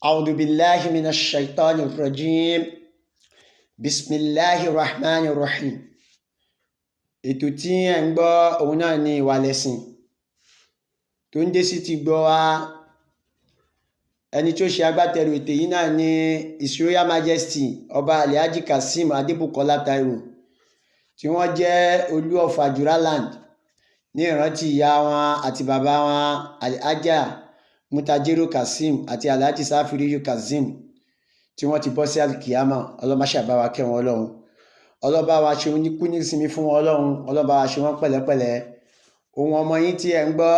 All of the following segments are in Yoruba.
أعوذ بالله من الشيطان الرجيم بسم الله الرحمن الرحيم. Ètò tí ẹ̀ ń gbọ́ òun náà ni Iwalesin tó ń dé sí ti gbọ́ wa. Ẹni tó ṣe agbátẹrù ètò yìí náà ni His Royal Majesty Ọba Alhaji Kazeem Adebukanla Taiwo tí wọ́n jẹ́ olú of Ajura land ní ìrántí ìyá wọn àti bàbá wọn Ajura Kazeem àti Alhaji Safiriyu Kazeem tí wọ́n ti bọ́ sí alkiyama. Ọlọ́máṣà bá wa kẹ́ wọn Ọlọ́run, ọlọ́ba wa ṣe oníkú ní ìsinmi fún wọn Ọlọ́run, ọlọ́ba wa ṣe wọ́n pẹ̀lẹ́pẹ̀lẹ́. Ohun ọmọ yín tí ẹ̀ ń gbọ́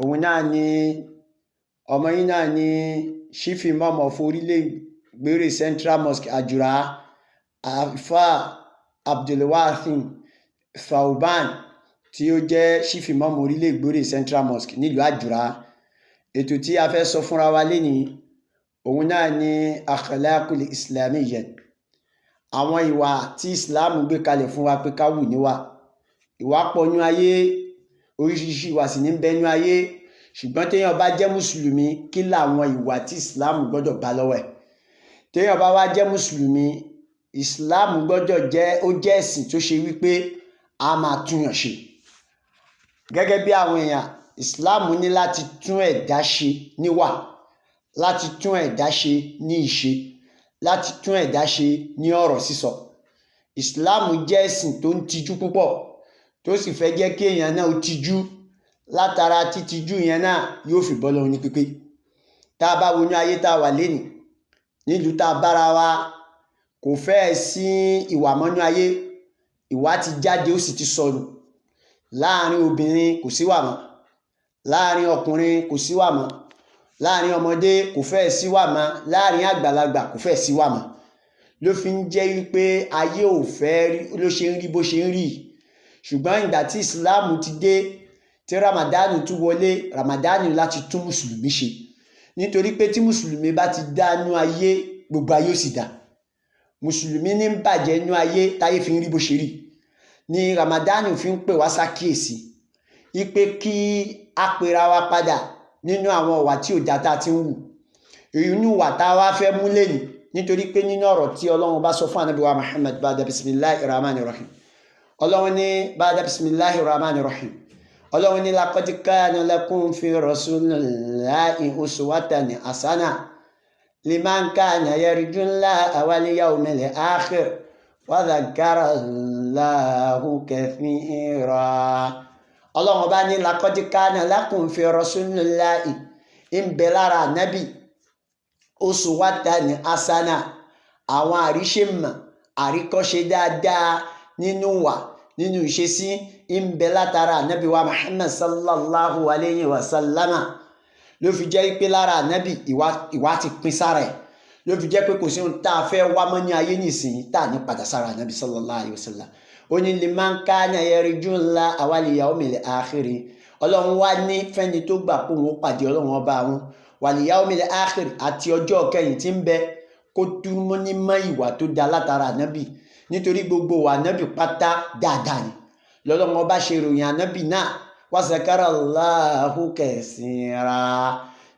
òun náà ni ọmọ yín náà ni Chief Imam of Orílẹ̀-Ìgbérè Central Mosque Ajura Alfa Abdulwasim Fauban tí ó jẹ́ Chief Imam Orílẹ̀-Ìgbérè Central Mosque nílùú Ajura. Ètò tí a fẹ́ sọ fúnra wa lénìí òun náà ni akhlaqul islamiyya, àwọn ìwà tí Islam gbé kalẹ̀ fún wa pé ká wù níwà. Ìwà pọ̀ nínú ayé, oríṣiríṣi ìwà sì ní bẹ nínú ayé, ṣùgbọ́n téèyàn bá jẹ́ mùsùlùmí kí làwọn ìwà tí Islam gbọ́dọ̀ bá lọ́wọ́ ẹ̀. Téèyàn bá wá jẹ́ mùsùlùmí, Islam gbọ́dọ̀ ó jẹ́ ẹ̀sìn tó ṣe wípé a máa túnyàn ṣe. Gẹ́gẹ́ bí àwọn èèyàn, Islam ní láti tún ẹ̀dá ṣe níwà, láti tún ẹ̀dá ṣe ní ìṣe, láti tún ẹ̀dá ṣe ní ọ̀rọ̀ sísọ. Islam jẹ́ ẹ̀sìn tó ń tijú púpọ̀, tó sì fẹ́ jẹ́ kí èèyàn náà ó tijú. Látara títijú yẹn náà yóò fi bọ́ lọ́wọ́ ní pípé. Tá a bá wọnú ayé tá a wà lénìí, nílùú tá a bára wa, kò fẹ́ẹ̀ sí ìwà mọ́nú ayé. Ìwà ti jáde ó sì ti sọnù. Láàrin obìnrin kò síwà mọ́, láàrin ọkùnrin kò síwà mọ́, láàrin ọmọdé kò fẹ́ẹ̀ síwà mọ́, láàrin àgbàlagbà kò fẹ́ẹ̀ síwà mọ́. Ló fi ń jẹ́ wípé ayé ò fẹ́ ló ṣe ń rí bó ṣe ń rí. Ṣùgbọ́n ìgbà tí Islam ti dé, tí Ramadan tún wọlé, Ramadan láti tún mùsùlùmí ṣe. Nítorí pé tí mùsùlùmí bá ti dánú ayé, gbogbo ayé ó sì dá. Mùsùlùmí ní ń bàjẹ́ nú ayé táyé fi ń rí bó ṣe rí. Ni Ramadan fi ń pè wá sákíyèsí wípé kí a pera wa padà nínú àwọn ìwà tí ò dá tá a ti ń wù. Inú ìwà tá a wá fẹ́ mú lẹ́yìn, nítorí pé nínú ọ̀rọ̀ tí Ọlọ́run bá sọ fún Ànábì wa Muhammad ba'da bismillahir rahmanir rahim. Ọlọ́run ní ba'da bismillahir rahmanir rahim. Ọlọ́run ní laqad kana lakum fi rasulillahi uswatan hasanah liman kana yarjullaha wal yawmil akhir wa dhakara Allahu kathira. Ọlọ́run bá ní laqad kana lakum fi rasulillahi, ń bẹ lára Ànábì uswatan hasanah, àwọn àríṣèmọ̀ àríkọ́ṣe dáadáa nínú wà, nínú ìṣesí, ń bẹ látara Ànábì wa Muhammad sallallahu alayhi wa sallama. Ló fi jẹ́ pé lára Ànábì ìwà ti pín sára ẹ̀. Ló fi jẹ́ pé kò sí ohun tá a fẹ́ wá mọ́ ní ayé nísìnyí tá a ní padà sára Ànábì sallallahu alayhi wa sallam. Ó ní liman kana yarjullaha wal yawmil akhir. Ọlọ́run wá ní fẹ́ni tó gbà pé òun ó pàdé Ọlọ́run ọba àwọn wal yawmil akhir àti ọjọ́ kẹyìn tí ń bẹ, kó túmọ̀ ní mọ́ ìwà tó dá látara Ànábì. Nítorí gbogbo wa Ànábì pátá dáadáa ni. Lọ́lọ́run ọba ṣe ròyìn Ànábì náà wa zakara Allahu kaseera,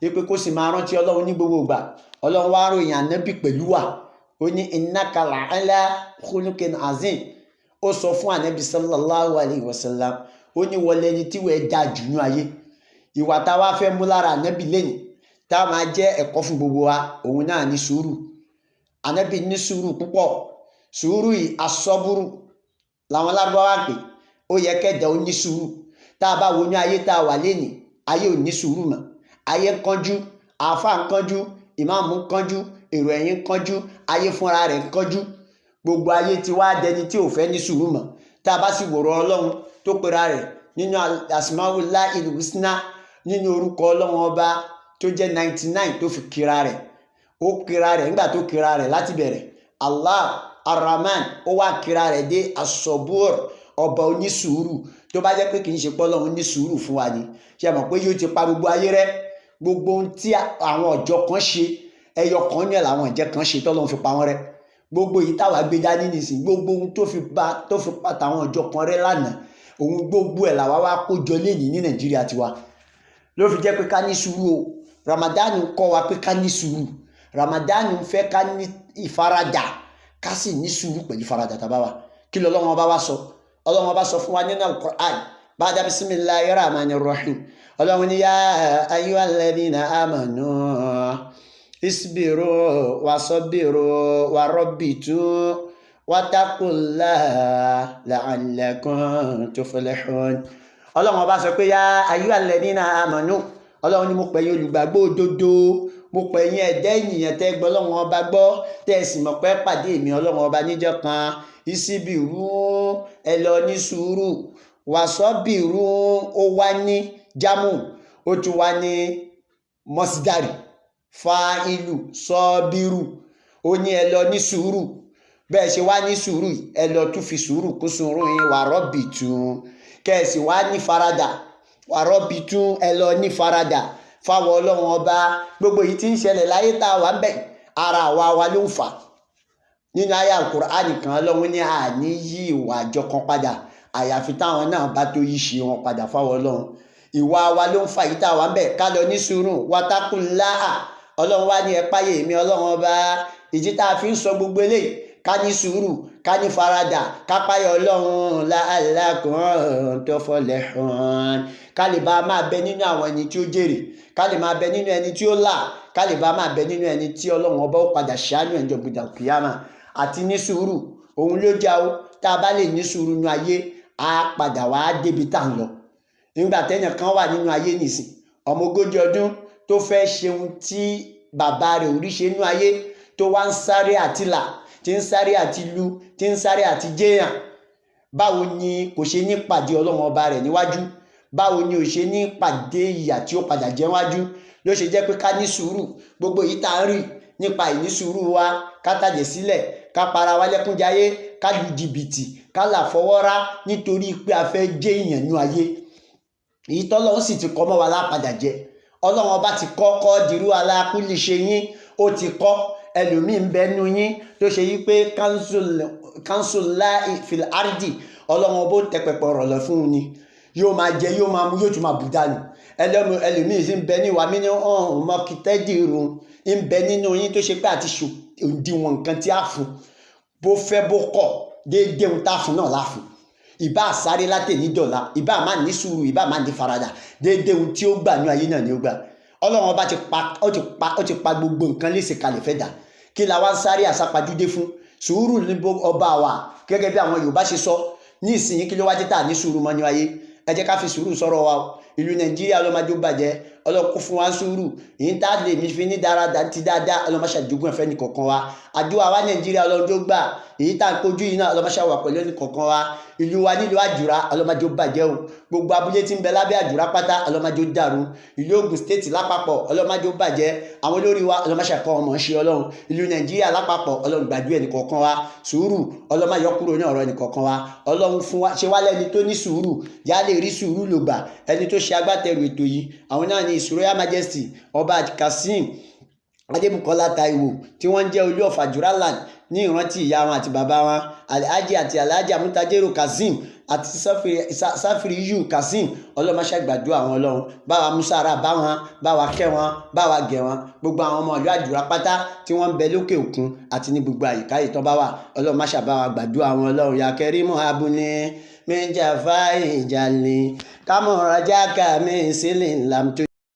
wípé kó sì máa rántí Ọlọ́run ní gbogbo ìgbà. Ọlọ́run wá ròyìn Ànábì pẹ̀lú wà. Ó ní innaka la'ala khuluqin azim. Ó sọ fún Ànábì sallallahu alayhi wa sallam, ó ní wọlé ní tí wọ́n dá jù ní ayé. Ìwà tá a wá fẹ́ mú lára Ànábì lẹ́yìn tá a máa jẹ́ ẹ̀kọ́ fún gbogbo wa, òun náà ní sùúrù. Ànábì ní sùúrù púpọ̀. Sùúrù yìí asọ́búrú làwọn Lárúbáwá pè. Ó yẹ kẹ́dà ó ní sùúrù. Tá a bá wo ní ayé tá a wà lẹ́nìí, ayé ò ní sùúrù mọ́. Ayé ń kánjú, àáfàá ń kánjú, ìmáàmù ń kánjú, èrò ẹ̀yìn ń kánjú, ayé fúnra rẹ̀ ń kánjú. Gbogbo ayé ti wá dẹni tí ò fẹ́ ní sùúrù mọ́. Tá a bá sì wòrò Ọlọ́run tó pera rẹ̀ nínú asmaul husna, nínú orúkọ Ọlọ́run ọba tó jẹ́ 99 tó fi kira rẹ̀. Ó kira rẹ̀ nígbà tó kira rẹ̀ láti bẹ̀rẹ̀ Allah Ar-Rahman, ó wá kira rẹ̀ dé As-Sabur, ọba onísùúrù. Tó bá jẹ́ pé kì í ṣe pé Ọlọ́run ní sùúrù fún wa ni, ṣe mọ̀ pé yóò ti pa gbogbo ayé rẹ́. Gbogbo ohun tí àwọn ọjọ́ kan ṣe, ẹyọ kan ní ẹ̀ làwọn ìjẹ́ kan ṣe tọ́lọ́run fi pa wọ́n rẹ́. Gbogbo yìí táwa gbé dání nìsín, gbogbo ohun tó fi pa tàwọn ọjọ́ kan rẹ́ lánàá, òun gbogbo ẹ̀ làwa wá kó jọ lénìí ní Nàìjíríà tiwa. Ló fi jẹ́ pé ká ní sùúrù o. Ramadan kọ́ wa pé ká ní sùúrù. Ramadan fẹ́ ká ní ìfaradà ká sì ní sùúrù pẹ̀lú ìfaradà tá bá wà. Kí l'Ọlọ́run bá wá sọ? Ọlọ́run bá sọ fún wa nínú Al-Qur'an ba'da bismillahir rahmanir rahim. Ọlọ́run ní ya ayyuhalladhina amanu isbiru wasabiru warabbitu wattaqullaha la'allakum tuflihun. Ọlọ́run bá sọ pé ya ayyuhalladhina amanu. Ọlọ́run ní mo pè yín olùgbàgbọ́ òdodo, mo pè yín ẹ̀dá ènìyàn tẹ́ gbọ́ Ọlọ́run ọba gbọ́, tẹ́ sì mọ̀ pé pàdé mi Ọlọ́run ọba níjọ́ kan. Isibiru, ẹ lọ ní sùúrù. Wasabiru, ó wá ní jámù, ó tún wá ní mọ́sídárì fa'ilu sọ́bírù. Ó ní ẹ lọ ní sùúrù. Bẹ́ẹ̀ ṣe wá ní sùúrù, ẹ lọ tún fi sùúrù kún sùúrù yín. Warabbitu, kẹ́ẹ̀sì wá ní faradà. Warabbitu, ẹ lọ ní faradà fáwọn Ọlọ́run ọba. Gbogbo yìí tí ń ṣẹlẹ̀ láyé tá a wà ń bẹ̀, ara wa ló ń fà. Nínú àyá Al-Qur'an kan Ọlọ́run ní àní yí ìwà àjọ kan padà àyàfi táwọn náà bá tó yí ṣe wọn padà fáwọn Ọlọ́run. Ìwà wa ló ń fà yìí tá a wà ń bẹ̀, ká lọ ní sùúrù. Wattaqullaha, Ọlọ́run wá ní ẹ páyè mi Ọlọ́run ọba. Ìdí tá a fi ń sọ gbogbo eléyìí, ká ní sùúrù, ká ní faradà, ká páyà Ọlọ́run la'allakum tuflihun. Ká lè bá máa bẹ nínú àwọn ẹni tí ó jèrè, ká lè máa bẹ nínú ẹni tí ó là, ká lè bá máa bẹ nínú ẹni tí Ọlọ́run ọba ó padà ṣàánú ẹ̀jọ̀ gbìdà kìyàmà. Àti ní sùúrù òun ló jà ó. Tá a bá lè ní sùúrù nínú ayé, á padà wá débi tá à ń lọ. Nígbà tẹ́yàn kan wà nínú ayé nìsín, ọmọ 40 ọdún tó fẹ́ ṣe ohun tí bàbá rẹ̀ ò rí ṣe nínú ayé, tó wá ń sáré àti là, tí ń sáré àti lu, tí ń sáré àti jẹ́yàn. Báwo ni kò ṣe ní pàdé Ọlọ́run ọba rẹ̀ níwájú? Báwo ni ò ṣe ní pàdé ìyà tí ó padà jẹ wájú? Ló ṣe jẹ́ pé ká ní sùúrù. Gbogbo yìí tá a rí nípa ìní sùúrù wa, ká tàjẹ̀ sílẹ̀, ká para wa lẹ́kúnjayé, ká lu jìbìtì, ká là fọwọ́rá nítorí pé a fẹ́ jẹ́ èèyàn ní ayé. Èyí tọ́lọ́run sì ti kọ́ mọ́ wa lápadà jẹ. Ọlọ́run ọba ti kọ́ dirú ala kulli shay'in, ó ti kọ́. Ẹlòmíì ń bẹ nínú yín tó ṣe yí pé kansullahi fil ardi, Ọlọ́run ọba ó tẹ pẹpẹ ọ̀rọ̀ lọ fún un ni. Yóò máa jẹ, yóò máa mu, yóò tún máa bù dànù. Ẹlòmíì sì ń bẹ ní ìwà mí ní ọ̀hún mọ́kítẹ́dìrún. Ń bẹ nínú yín tó ṣe pé àti òdiwọ̀n nǹkan tí a fún, bó fẹ́ bó kọ̀, déédéé ohun tá a fún náà láfún. Ìbá sáré látẹ̀ní dọ̀la, ìbá máa ní sùúrù, ìbá máa ní faradà, déédéé ohun tí ó gbà ní ayé náà ni ó gbà. Ọlọ́run ọba ti pa gbogbo nǹkan léṣe kalẹ̀ fẹ́ dà. Kí la wá ń sáré àsápajúdé fún? Sùúrù ní ọba wa, gẹ́gẹ́ bí àwọn Yorùbá ṣe sọ. Ní ìsinyìí kí ló wá dé tá ní sùúrù mọ́ ní ayé? Ẹ jẹ́ ká fi sùúrù sọ̀rọ̀ wa. Ìlú Nàìjíríà ọlọ́mọdé ó bàjẹ́, Ọlọ́run kó fún wa sùúrù. Èyí tá lè mi fi ní dáradá ti dáadáa, Ọlọ́run má ṣàjogún ẹ̀fẹ́ ní kọ̀ọ̀kan wa. Àdúrà wa Nàìjíríà Ọlọ́run tó gbà. Èyí tá ń kojú yìí náà Ọlọ́run má ṣàwà pẹ̀lú ẹnì kọ̀ọ̀kan wa. Ìlú wa nílùú Ajura ọlọ́mọdé ó bàjẹ́ o. Gbogbo abúlé tí ń bẹ lábẹ́ Ajura pátá ọlọ́mọdé ó dàrú. Ìlú Ògùn state lápapọ̀ ọlọ́mọdé ó bàjẹ́. Àwọn olórí wa Ọlọ́run má ṣàkọ́ ọmọ ṣe Ọlọ́run. Ìlú Nàìjíríà lápapọ̀ Ọlọ́run gbàdúrà ẹnì kọ̀ọ̀kan wa. Sùúrù Ọlọ́run má yọ kúrò ní ọ̀rọ̀ ẹnì kọ̀ọ̀kan wa. Ọlọ́run fún wa ṣe wá lẹ́ni tó ní sùúrù, já lè rí sùúrù lò gbà. Ẹni tó ṣe agbátẹrù ètò yìí, àwọn náà ni His Royal Majesty Ọba Kazeem Adebukanla Taiwo, tí wọ́n jẹ́ olú of Ajura land ní ìrántí ìyá wọn àti bàbá wọn Alhaji àti Alhaja Mutajero Kazeem àti Safiriyu Kazeem. Ọlọ́run má ṣàgbàdúrà àwọn Ọlọ́run. Báwa musara bá wọn, báwa kẹ́ wọn, báwa gẹ̀ wọn. Gbogbo àwọn ọmọ ìlú Ajura pátá tí wọ́n ń bẹ lókè òkun àti ní gbogbo àyíká yìí tán bá wà, Ọlọ́run má ṣàbáwa gbàdúrà àwọn Ọlọ́run. Ya Kerimu abuni min jafai jali kamuraja kami silin lam